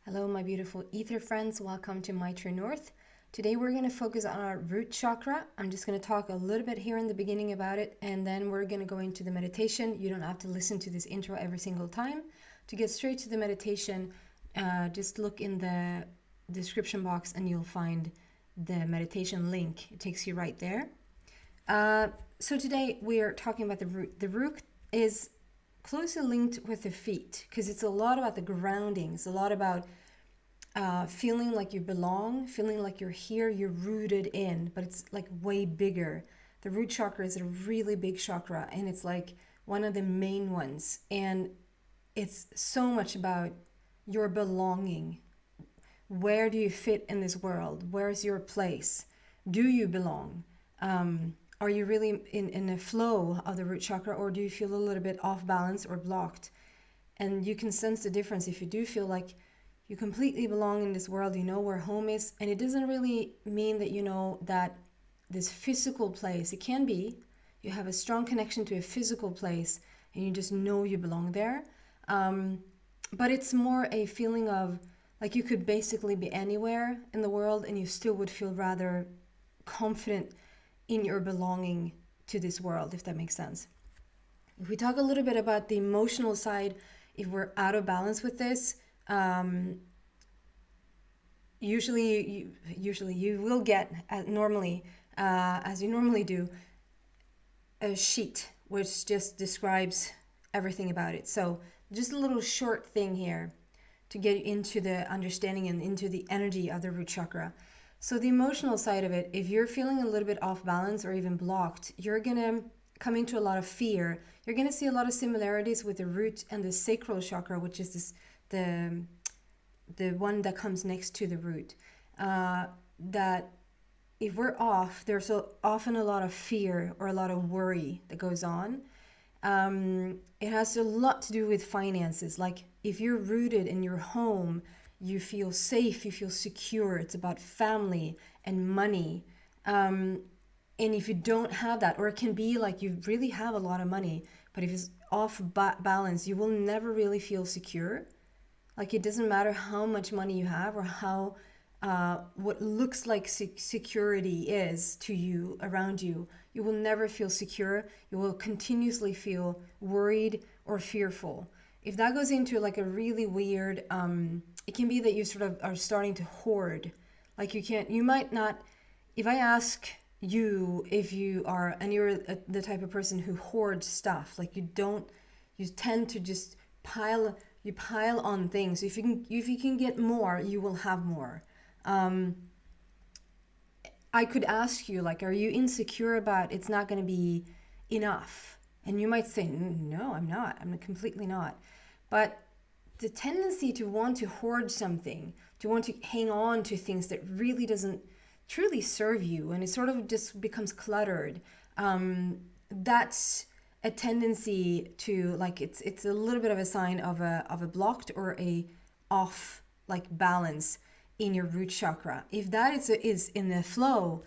Hello, my beautiful ether friends. Welcome to My True North. Today we're going to focus on our root chakra. I'm just going to talk a little bit here in the beginning about it, and then we're going to go into the meditation. You don't have to listen to this intro every single time. To get straight to the meditation, just look in the description box and you'll find the meditation link. It takes you right there. So today we are talking about the root. The root is closely linked with the feet because it's a lot about the grounding. It's a lot about feeling like you belong, feeling like you're here, you're rooted in, but it's like way bigger. The root chakra is a really big chakra, and it's like one of the main ones. And it's so much about your belonging. Where do you fit in this world? Where's your place? Do you belong? Are you really in a flow of the root chakra, or do you feel a little bit off balance or blocked? And you can sense the difference if you do feel like you completely belong in this world, you know where home is. And it doesn't really mean that you know that this physical place, it can be, you have a strong connection to a physical place and you just know you belong there. But it's more a feeling of like you could basically be anywhere in the world and you still would feel rather confident in your belonging to this world, if that makes sense. If we talk a little bit about the emotional side, if we're out of balance with this, usually you will get as you normally do, a sheet which just describes everything about it. So just a little short thing here to get into the understanding and into the energy of the root chakra. So the emotional side of it, if you're feeling a little bit off balance or even blocked, you're going to come into a lot of fear. You're going to see a lot of similarities with the root and the sacral chakra, which is the one that comes next to the root. That if we're off, there's often a lot of fear or a lot of worry that goes on. It has a lot to do with finances. Like if you're rooted in your home, you feel safe, you feel secure. It's about family and money. And if you don't have that, or it can be like you really have a lot of money, but if it's off balance, you will never really feel secure. Like it doesn't matter how much money you have or how what looks like security is to you around you. You will never feel secure. You will continuously feel worried or fearful. If that goes into like a really weird, it can be that you sort of are starting to hoard. Like you might not, if I ask you if you are, and you're the type of person who hoards stuff, like you tend to just pile on things. If you can get more, you will have more. I could ask you, like, are you insecure about it's not going to be enough? And you might say, no, I'm not. I'm completely not. But the tendency to want to hoard something, to want to hang on to things that really doesn't truly serve you, and it sort of just becomes cluttered, that's a tendency to, like, it's a little bit of a sign of a blocked or a off, like, balance in your root chakra. If that is in the flow,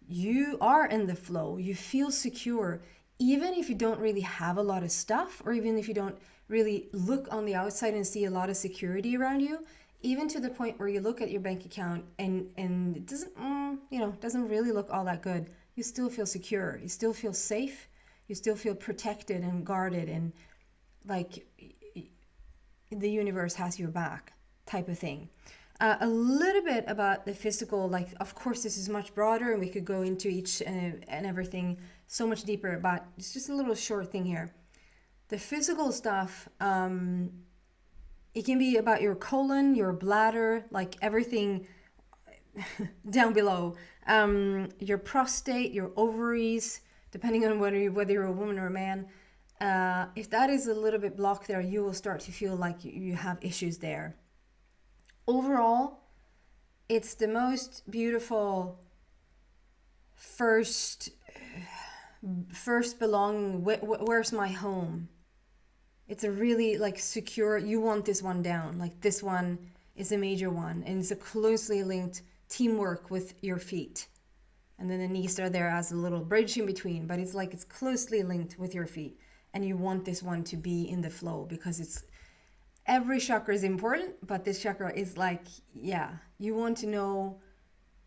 you are in the flow, you feel secure, even if you don't really have a lot of stuff, or even if you don't really look on the outside and see a lot of security around you, even to the point where you look at your bank account and it doesn't really look all that good, you still feel secure, you still feel safe, you still feel protected and guarded, and like the universe has your back type of thing. A little bit about the physical, like, of course this is much broader and we could go into each and everything so much deeper, but it's just a little short thing here. The physical stuff, it can be about your colon, your bladder, like everything down below. Your prostate, your ovaries, depending on whether you're a woman or a man. If that is a little bit blocked there, you will start to feel like you have issues there. Overall, it's the most beautiful first belonging. Where's my home? It's a really like secure, you want this one down. Like this one is a major one, and it's a closely linked teamwork with your feet. And then the knees are there as a little bridge in between, but it's like it's closely linked with your feet. And you want this one to be in the flow because it's every chakra is important, but this chakra is like, yeah, you want to know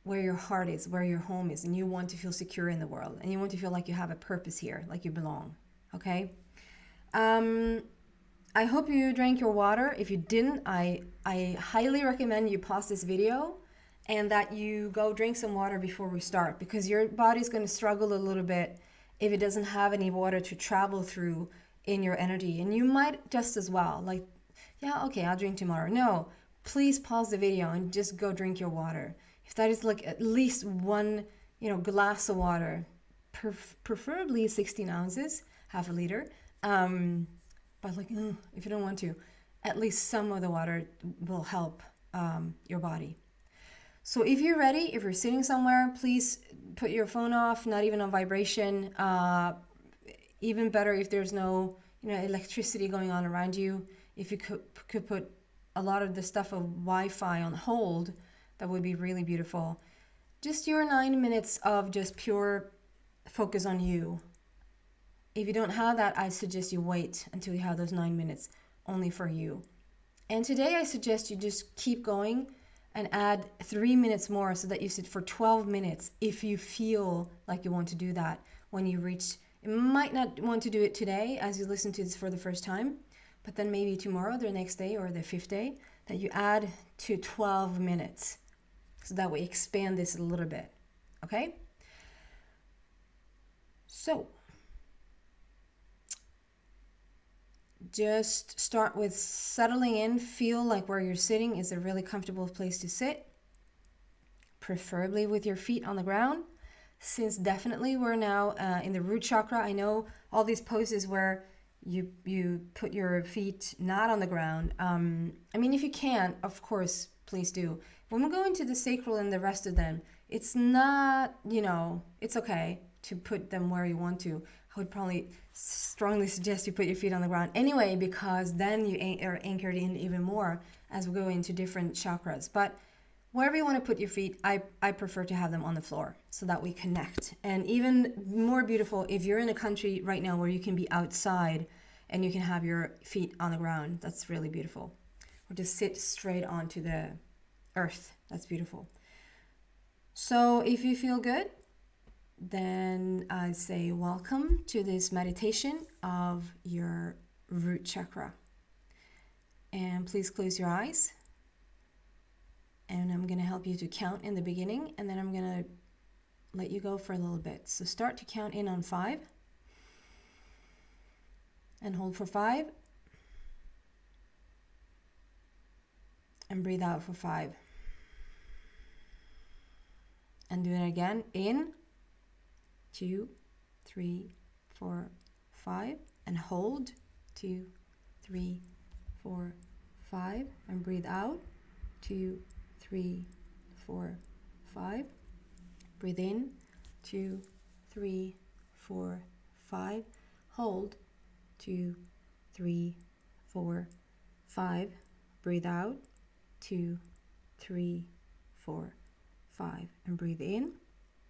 where your heart is, where your home is, and you want to feel secure in the world, and you want to feel like you have a purpose here, like you belong. Okay. I hope you drank your water. If you didn't, I highly recommend you pause this video and that you go drink some water before we start, because your body's going to struggle a little bit if it doesn't have any water to travel through in your energy. And you might just as well, like, yeah, okay, I'll drink tomorrow. No, please pause the video and just go drink your water. If that is like at least one, glass of water, preferably 16 ounces, half a liter. But like, if you don't want to, at least some of the water will help your body. So if you're ready, if you're sitting somewhere, please put your phone off, not even on vibration. Even better if there's no, electricity going on around you. If you could put a lot of the stuff of Wi-Fi on hold, that would be really beautiful. Just your 9 minutes of just pure focus on you. If you don't have that, I suggest you wait until you have those 9 minutes only for you. And today I suggest you just keep going and add 3 minutes more so that you sit for 12 minutes if you feel like you want to do that when you reach. You might not want to do it today as you listen to this for the first time, but then maybe tomorrow, the next day, or the 5th day, that you add to 12 minutes. So that we expand this a little bit. Okay? So just start with settling in. Feel like where you're sitting is a really comfortable place to sit, preferably with your feet on the ground, since definitely we're now in the root chakra. I know all these poses where you put your feet not on the ground. If you can, of course, please do. When we go into the sacral and the rest of them, it's not, it's okay to put them where you want to. I would probably strongly suggest you put your feet on the ground anyway, because then you are anchored in even more as we go into different chakras. But wherever you want to put your feet, I prefer to have them on the floor so that we connect. And even more beautiful if you're in a country right now where you can be outside and you can have your feet on the ground. That's really beautiful. Or just sit straight onto the earth. That's beautiful. So if you feel good, then I say welcome to this meditation of your root chakra. And please close your eyes. And I'm going to help you to count in the beginning, and then I'm going to let you go for a little bit. So start to count in on 5. And hold for 5. And breathe out for 5. And do it again. In, 2, 3, 4, 5. And hold, 2, 3, 4, 5. And breathe out, 2, 3, 4, 5. Breathe in, 2, 3, 4, 5. Hold, 2, 3, 4, 5. Breathe out, 2, 3, 4, 5. And breathe in,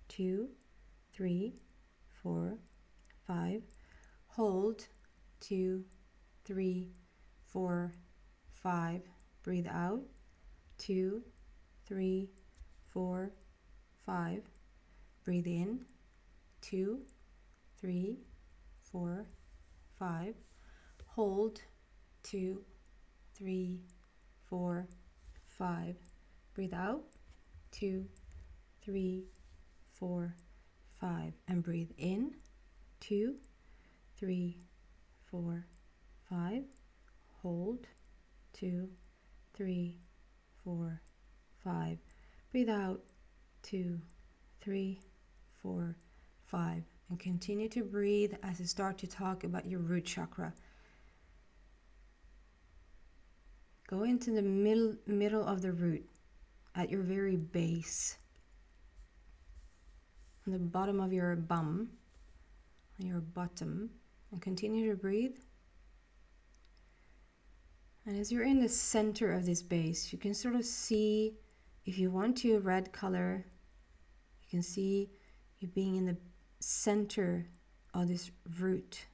2, 3, 4, 5. Hold, 2, 3, 4, 5. Breathe out, 2, 3, 4, 5. Breathe in, 2, 3, 4, 5. Hold, 2, 3, 4, 5. Breathe out, 2, 3, 4, 5. And breathe in, 2, 3, 4, 5. Hold, 2, 3, 4, 5. Breathe out, 2, 3, 4, 5. And continue to breathe as you start to talk about your root chakra. Go into the middle of the root, at your very base, on the bottom of your bum, on your bottom, and continue to breathe. And as you're in the center of this base, you can sort of see, if you want to, a red color. You can see you being in the center of this root.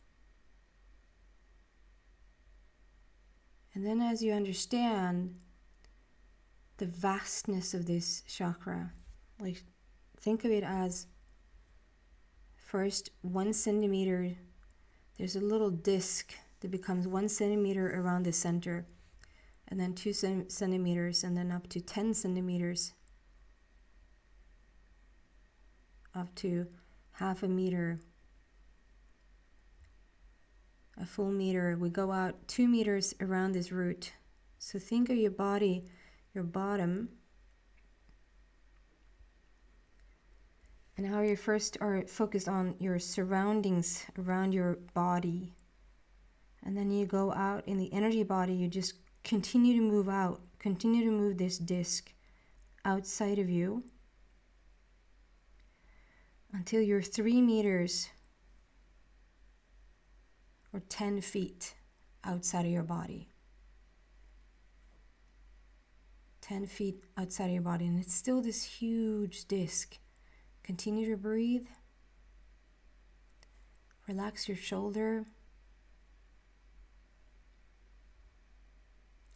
And then as you understand the vastness of this chakra, like think of it as first 1 centimeter, there's a little disc that becomes 1 centimeter around the center, and then 2 centimeters, and then up to 10 centimeters, up to half a meter, a full meter. We go out 2 meters around this root. So think of your body, your bottom, and how you first are focused on your surroundings around your body. And then you go out in the energy body, you just continue to move out, continue to move this disc outside of you until you're 3 meters or 10 feet outside of your body. 10 feet outside of your body, and it's still this huge disc. Continue to breathe. Relax your shoulder.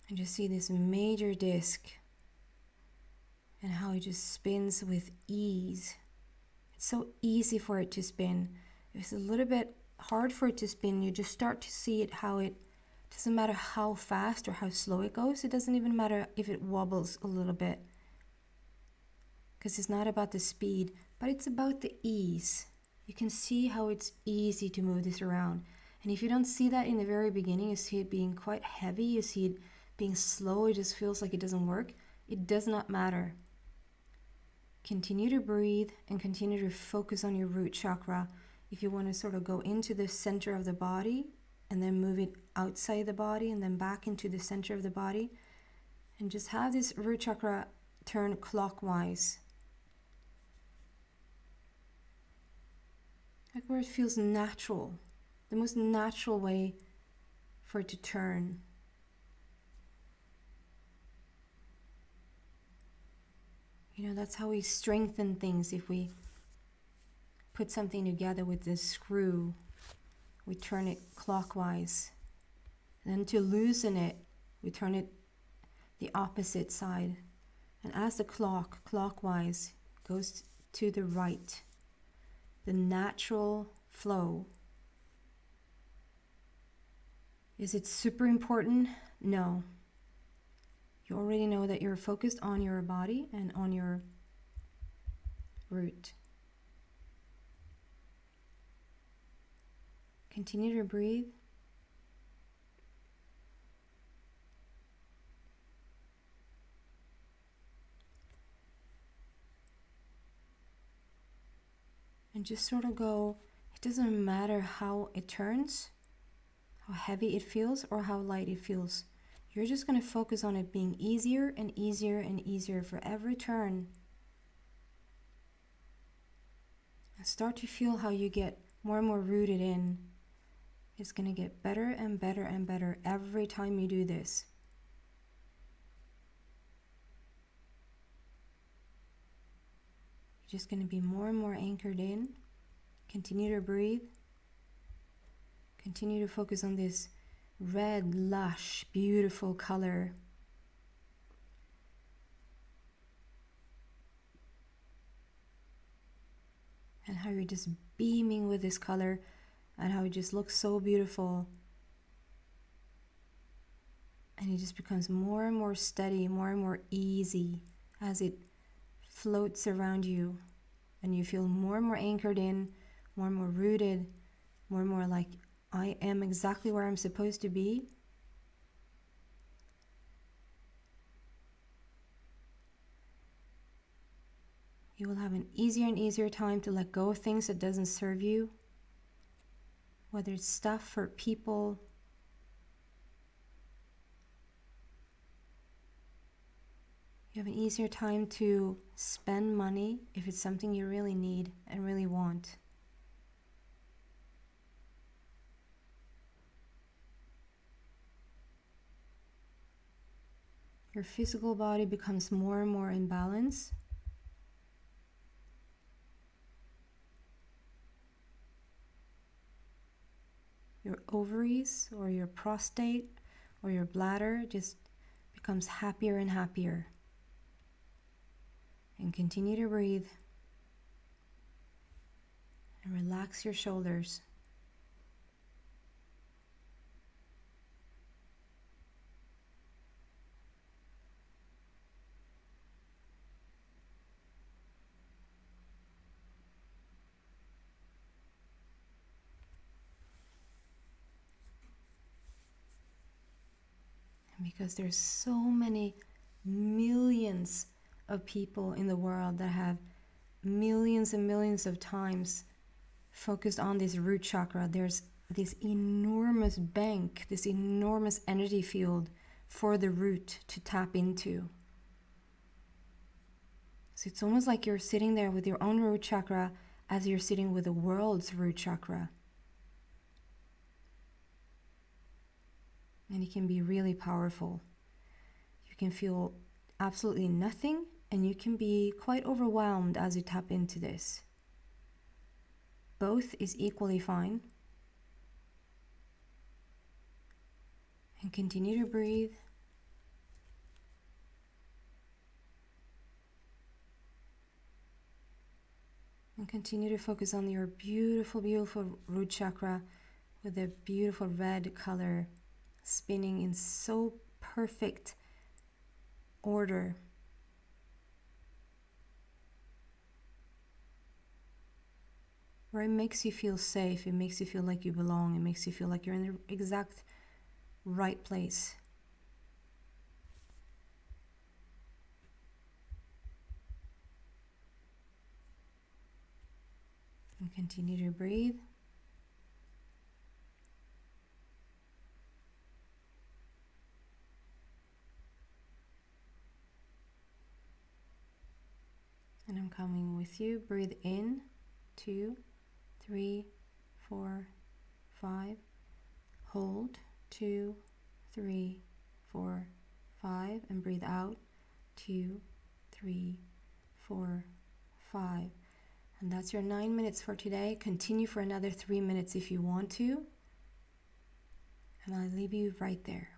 And just see this major disc and how it just spins with ease. It's so easy for it to spin. If it's a little bit hard for it to spin, you just start to see it how it doesn't matter how fast or how slow it goes. It doesn't even matter if it wobbles a little bit, because it's not about the speed, but it's about the ease. You can see how it's easy to move this around. And if you don't see that in the very beginning, you see it being quite heavy, you see it being slow, it just feels like it doesn't work. It does not matter. Continue to breathe and continue to focus on your root chakra. If you want to sort of go into the center of the body and then move it outside the body and then back into the center of the body, and just have this root chakra turn clockwise. Like where it feels natural, the most natural way for it to turn. You know, that's how we strengthen things. If we put something together with this screw, we turn it clockwise. Then to loosen it, we turn it the opposite side. And as the clockwise goes to the right, the natural flow. Is it super important? No. You already know that you're focused on your body and on your root. Continue to breathe. And just sort of go, it doesn't matter how it turns, how heavy it feels, or how light it feels. You're just going to focus on it being easier and easier and easier for every turn. And start to feel how you get more and more rooted in. It's going to get better and better and better every time you do this. You're just going to be more and more anchored in. Continue to breathe. Continue to focus on this red, lush, beautiful color. And how you're just beaming with this color, and how it just looks so beautiful. And it just becomes more and more steady, more and more easy as it floats around you. And you feel more and more anchored in, more and more rooted, more and more like, I am exactly where I'm supposed to be. You will have an easier and easier time to let go of things that doesn't serve you, whether it's stuff or people. You have an easier time to spend money if it's something you really need and really want. Your physical body becomes more and more in balance. Your ovaries or your prostate or your bladder just becomes happier and happier. And continue to breathe and relax your shoulders. Because there's so many millions of people in the world that have millions and millions of times focused on this root chakra. There's this enormous bank, this enormous energy field for the root to tap into. So it's almost like you're sitting there with your own root chakra as you're sitting with the world's root chakra. And it can be really powerful. You can feel absolutely nothing, and you can be quite overwhelmed as you tap into this. Both is equally fine. And continue to breathe. And continue to focus on your beautiful, beautiful root chakra with a beautiful red color spinning in so perfect order. Where it makes you feel safe, it makes you feel like you belong, it makes you feel like you're in the exact right place. And continue to breathe. And I'm coming with you. Breathe in, 2, 3, 4, 5. Hold, 2, 3, 4, 5. And breathe out, 2, 3, 4, 5. And that's your 9 minutes for today. Continue for another 3 minutes if you want to. And I'll leave you right there.